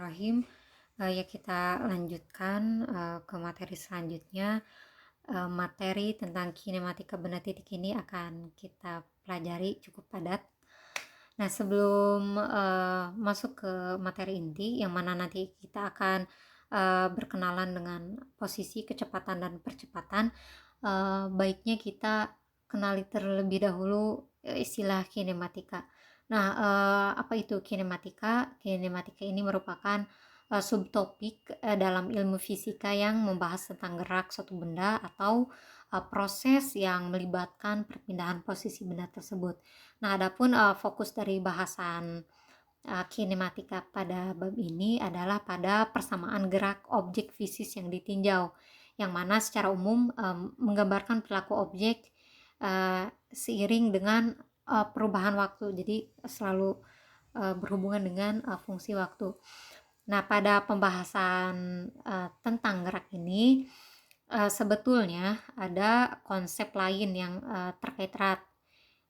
Bismillahirrahmanirrahim. Ya kita lanjutkan ke materi selanjutnya. Materi tentang kinematika benda titik ini akan kita pelajari cukup padat. Nah, sebelum masuk ke materi inti yang mana nanti kita akan berkenalan dengan posisi kecepatan dan percepatan, baiknya kita kenali terlebih dahulu istilah kinematika. Nah, apa itu kinematika? Kinematika ini merupakan subtopik dalam ilmu fisika yang membahas tentang gerak suatu benda atau proses yang melibatkan perpindahan posisi benda tersebut. Nah, adapun fokus dari bahasan kinematika pada bab ini adalah pada persamaan gerak objek fisik yang ditinjau, yang mana secara umum menggambarkan perilaku objek seiring dengan perubahan waktu, jadi selalu berhubungan dengan fungsi waktu. Nah, pada pembahasan tentang gerak ini sebetulnya ada konsep lain yang terkait erat,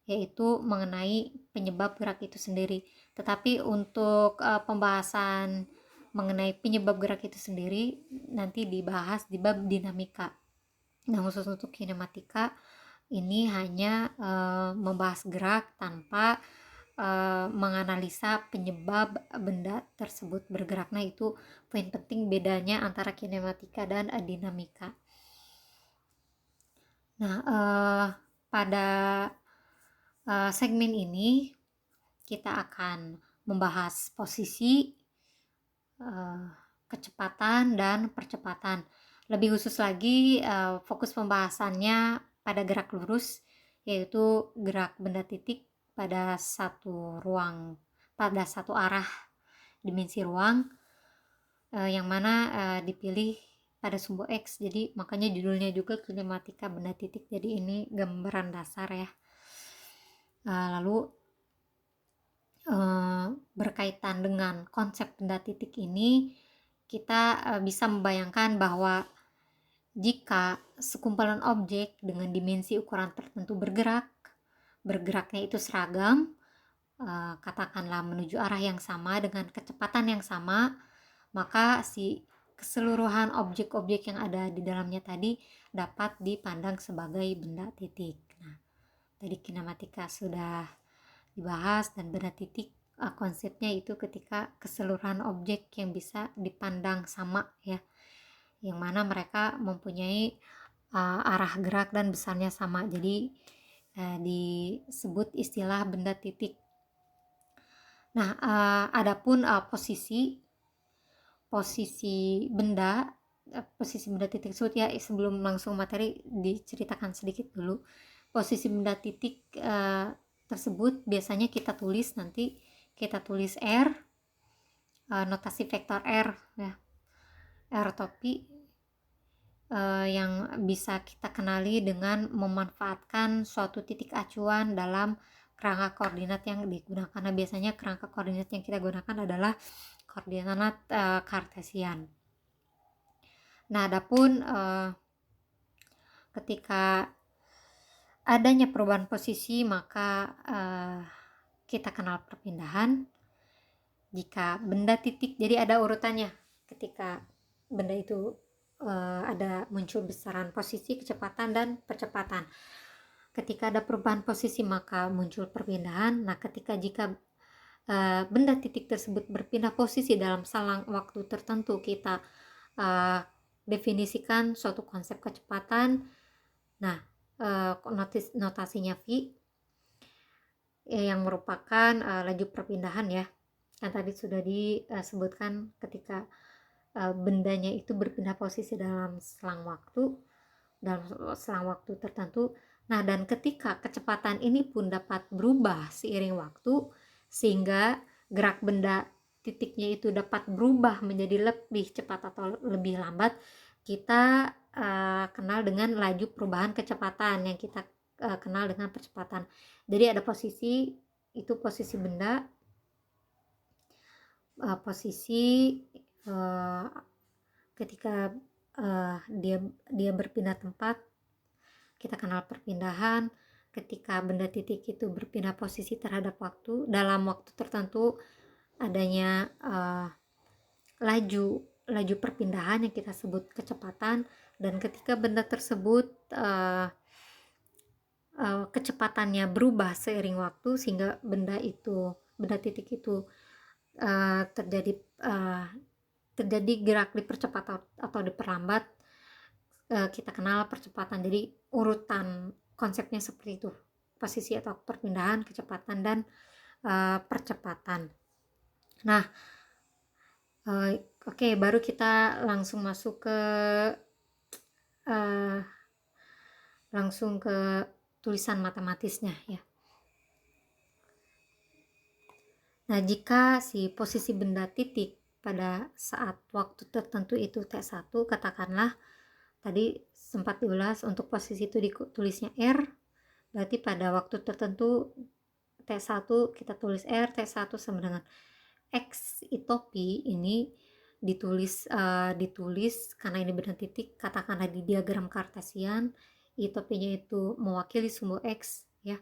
yaitu mengenai penyebab gerak itu sendiri. Tetapi untuk pembahasan mengenai penyebab gerak itu sendiri nanti dibahas di bab dinamika. Nah, khusus untuk kinematika ini hanya membahas gerak tanpa menganalisa penyebab benda tersebut bergerak. Nah, itu poin penting bedanya antara kinematika dan dinamika. Nah, pada segmen ini kita akan membahas posisi, kecepatan, dan percepatan. Lebih khusus lagi, fokus pembahasannya pada gerak lurus, yaitu gerak benda titik pada satu ruang, pada satu arah dimensi ruang, yang mana dipilih pada sumbu X. Jadi makanya judulnya juga kinematika benda titik. Jadi ini gambaran dasar ya. Lalu berkaitan dengan konsep benda titik ini, kita bisa membayangkan bahwa jika sekumpulan objek dengan dimensi ukuran tertentu bergeraknya itu seragam, katakanlah menuju arah yang sama dengan kecepatan yang sama, maka si keseluruhan objek-objek yang ada di dalamnya tadi dapat dipandang sebagai benda titik. Nah, tadi kinematika sudah dibahas, dan benda titik konsepnya itu ketika keseluruhan objek yang bisa dipandang sama ya, yang mana mereka mempunyai arah gerak dan besarnya sama, jadi disebut istilah benda titik. Nah, adapun posisi benda titik tersebut ya, sebelum langsung materi diceritakan sedikit dulu. Posisi benda titik tersebut biasanya kita tulis R, notasi vektor R ya, R topi, yang bisa kita kenali dengan memanfaatkan suatu titik acuan dalam kerangka koordinat yang digunakan. Nah, biasanya kerangka koordinat yang kita gunakan adalah koordinat kartesian. Nah, adapun ketika adanya perubahan posisi, maka kita kenal perpindahan. Jika benda titik, jadi ada urutannya. Ketika benda itu ada muncul besaran posisi, kecepatan, dan percepatan. Ketika ada perubahan posisi, maka muncul perpindahan. Nah, jika benda titik tersebut berpindah posisi dalam selang waktu tertentu, kita definisikan suatu konsep kecepatan. Nah, notasinya V yang merupakan laju perpindahan ya, yang tadi sudah disebutkan ketika bendanya itu berpindah posisi dalam selang waktu tertentu. Nah, dan ketika kecepatan ini pun dapat berubah seiring waktu, sehingga gerak benda titiknya itu dapat berubah menjadi lebih cepat atau lebih lambat, kita kenal dengan laju perubahan kecepatan yang kita kenal dengan percepatan. Jadi ada posisi benda, posisi ketika dia berpindah tempat, kita kenal perpindahan. Ketika benda titik itu berpindah posisi terhadap waktu, dalam waktu tertentu adanya laju perpindahan yang kita sebut kecepatan, dan ketika benda tersebut kecepatannya berubah seiring waktu sehingga benda titik itu terjadi gerak dipercepat atau diperlambat, kita kenal percepatan. Jadi urutan konsepnya seperti itu, posisi atau perpindahan, kecepatan, dan percepatan. Nah, oke, baru kita langsung masuk ke tulisan matematisnya ya. Nah, jika si posisi benda titik pada saat waktu tertentu itu T1, katakanlah tadi sempat diulas, untuk posisi itu ditulisnya R, berarti pada waktu tertentu T1 kita tulis R, T1 sama dengan X itop P. Ini ditulis karena ini benda titik, katakanlah di diagram Kartesian, itop P-nya itu mewakili sumbu X ya.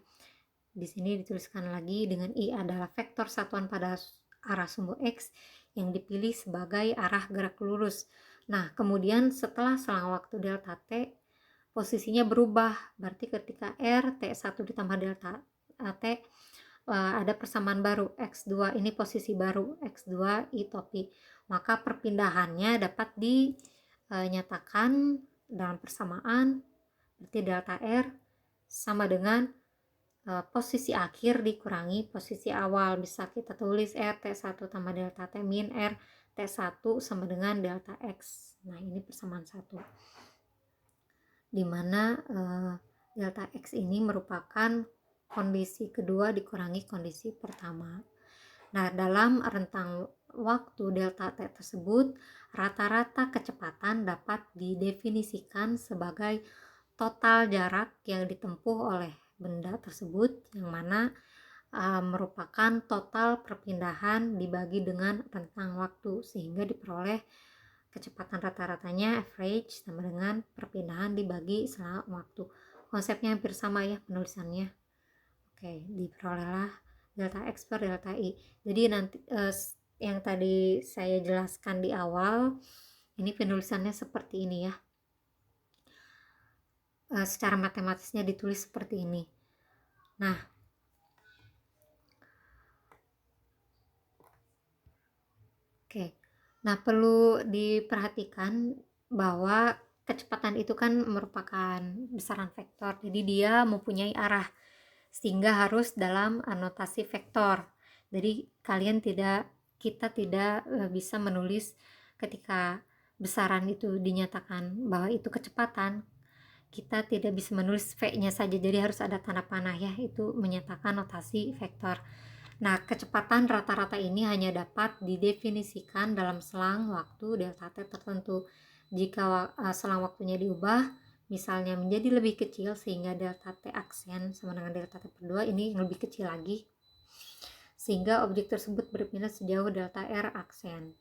Di sini dituliskan lagi dengan I adalah vektor satuan pada arah sumbu X yang dipilih sebagai arah gerak lurus. Nah, kemudian setelah selang waktu delta T, posisinya berubah. Berarti ketika R, T1 ditambah delta T, ada persamaan baru, X2, ini posisi baru, X2 I topi. Maka perpindahannya dapat dinyatakan dalam persamaan, berarti delta R sama dengan posisi akhir dikurangi posisi awal. Bisa kita tulis R T1 tambah delta T min R T1 sama dengan delta X. Nah, ini persamaan 1, dimana delta X ini merupakan kondisi kedua dikurangi kondisi pertama. Nah, dalam rentang waktu delta T tersebut, rata-rata kecepatan dapat didefinisikan sebagai total jarak yang ditempuh oleh benda tersebut, yang mana merupakan total perpindahan dibagi dengan rentang waktu, sehingga diperoleh kecepatan rata-ratanya average sama dengan perpindahan dibagi selang waktu. Konsepnya hampir sama ya penulisannya. Oke, diperolehlah delta X per delta I. Jadi nanti yang tadi saya jelaskan di awal, ini penulisannya seperti ini ya. Secara matematisnya ditulis seperti ini. Nah, oke. Nah, perlu diperhatikan bahwa kecepatan itu kan merupakan besaran vektor. Jadi dia mempunyai arah, sehingga harus dalam anotasi vektor. Jadi kita tidak bisa menulis ketika besaran itu dinyatakan bahwa itu kecepatan, kita tidak bisa menulis V-nya saja, jadi harus ada tanda panah ya, itu menyatakan notasi vektor. Nah, kecepatan rata-rata ini hanya dapat didefinisikan dalam selang waktu delta T tertentu. Jika selang waktunya diubah, misalnya menjadi lebih kecil sehingga delta T aksen sama dengan delta T per 2, ini lebih kecil lagi, sehingga objek tersebut berpindah sejauh delta R aksen.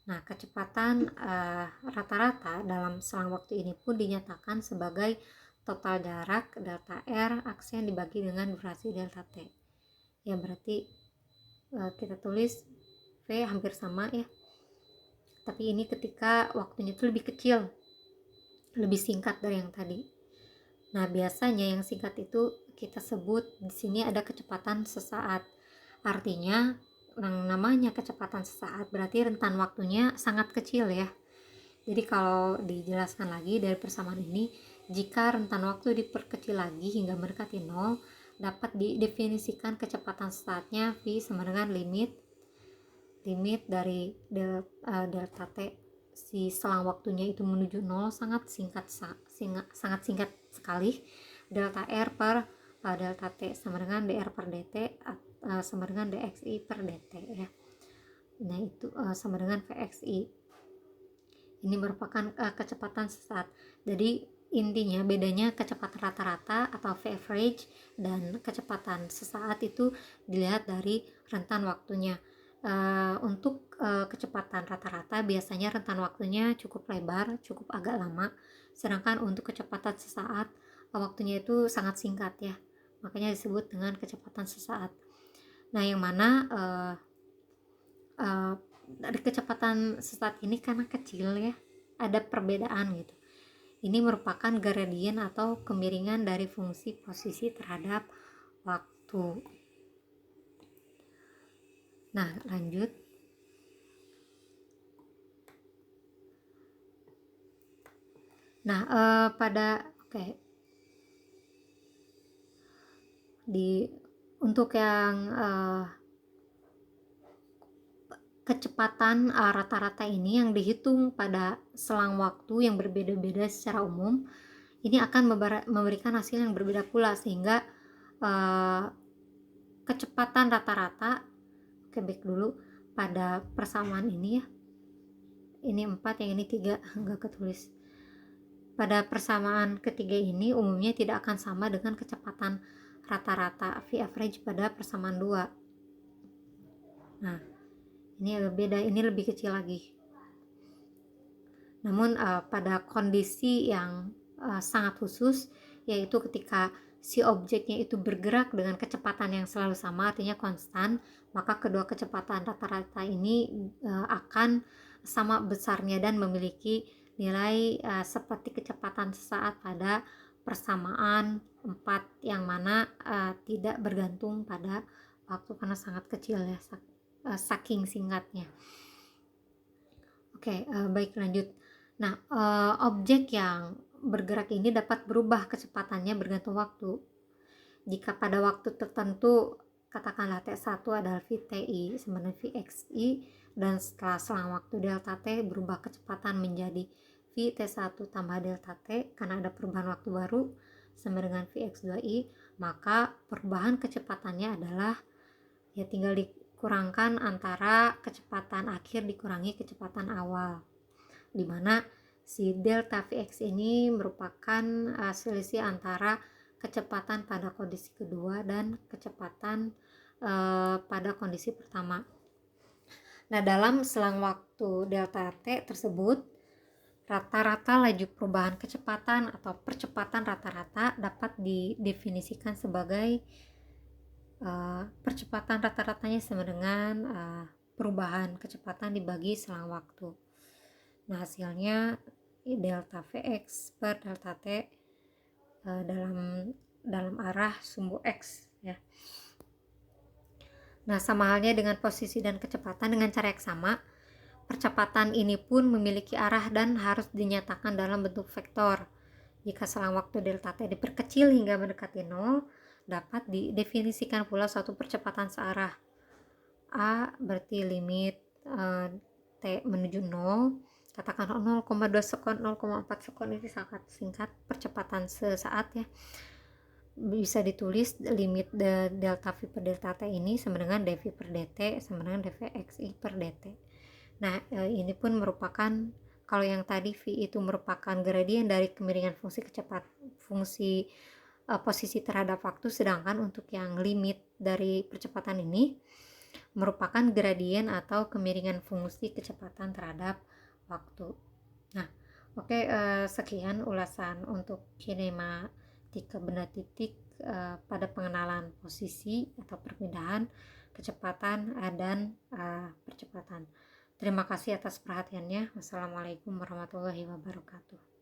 Nah, kecepatan rata-rata dalam selang waktu ini pun dinyatakan sebagai total jarak delta R aksen dibagi dengan durasi delta T. Ya, berarti kita tulis V hampir sama ya. Tapi ini ketika waktunya itu lebih kecil, lebih singkat dari yang tadi. Nah, biasanya yang singkat itu kita sebut di sini ada kecepatan sesaat. Artinya yang namanya kecepatan sesaat berarti rentan waktunya sangat kecil ya. Jadi kalau dijelaskan lagi dari persamaan ini, jika rentan waktu diperkecil lagi hingga mendekati 0, dapat didefinisikan kecepatan sesaatnya V sama dengan limit dari delta T si selang waktunya itu menuju 0 sangat singkat sekali. Delta R per delta T sama dengan dr per dt sama dengan dxi per dt ya. Nah, itu sama dengan vxi. Ini merupakan kecepatan sesaat. Jadi intinya bedanya kecepatan rata-rata atau V average dan kecepatan sesaat itu dilihat dari rentan waktunya. Untuk kecepatan rata-rata biasanya rentan waktunya cukup lebar, cukup agak lama, sedangkan untuk kecepatan sesaat waktunya itu sangat singkat ya, makanya disebut dengan kecepatan sesaat. Nah, yang mana dari kecepatan sesaat ini karena kecil ya, ada perbedaan gitu. Ini merupakan gradien atau kemiringan dari fungsi posisi terhadap waktu. Nah, lanjut. Nah, untuk yang kecepatan rata-rata ini yang dihitung pada selang waktu yang berbeda-beda secara umum, ini akan memberikan hasil yang berbeda pula, sehingga kecepatan rata-rata, back dulu, pada persamaan ini ya, ini 4, yang ini 3, nggak ketulis. Pada persamaan ketiga ini umumnya tidak akan sama dengan kecepatan rata-rata V average pada persamaan 2. Nah, ini agak beda, ini lebih kecil lagi. Namun pada kondisi yang sangat khusus, yaitu ketika si objeknya itu bergerak dengan kecepatan yang selalu sama, artinya konstan, maka kedua kecepatan rata-rata ini akan sama besarnya dan memiliki nilai seperti kecepatan sesaat pada persamaan 4, yang mana tidak bergantung pada waktu karena sangat kecil ya, saking singkatnya. Oke, baik, lanjut. Nah, objek yang bergerak ini dapat berubah kecepatannya bergantung waktu. Jika pada waktu tertentu, katakanlah T1 adalah VTI sama dengan VXI, dan setelah selang waktu delta T berubah kecepatan menjadi VT1 tambah delta T karena ada perubahan waktu baru sama dengan VX2I, maka perubahan kecepatannya adalah ya tinggal dikurangkan antara kecepatan akhir dikurangi kecepatan awal, dimana si delta Vx ini merupakan selisih antara kecepatan pada kondisi kedua dan kecepatan pada kondisi pertama. Nah, dalam selang waktu delta T tersebut, rata-rata laju perubahan kecepatan atau percepatan rata-rata dapat didefinisikan sebagai percepatan rata-ratanya sama dengan perubahan kecepatan dibagi selang waktu. Nah, hasilnya delta Vx per delta T dalam arah sumbu X ya. Nah, sama halnya dengan posisi dan kecepatan dengan cara yang sama, percepatan ini pun memiliki arah dan harus dinyatakan dalam bentuk vektor. Jika selang waktu delta T diperkecil hingga mendekati 0, dapat didefinisikan pula suatu percepatan searah. A berarti limit T menuju 0, katakan 0,2 sekon, 0,4 sekon, ini sangat singkat percepatan sesaat ya. Bisa ditulis limit delta V per delta T ini sama dengan dV per dt sama dengan dVxi per dt. Nah, ini pun merupakan, kalau yang tadi V itu merupakan gradien dari kemiringan fungsi posisi terhadap waktu, sedangkan untuk yang limit dari percepatan ini merupakan gradien atau kemiringan fungsi kecepatan terhadap waktu. Nah, oke, sekian ulasan untuk kinematika benda titik pada pengenalan posisi atau perpindahan kecepatan dan percepatan. Terima kasih atas perhatiannya. Wassalamualaikum warahmatullahi wabarakatuh.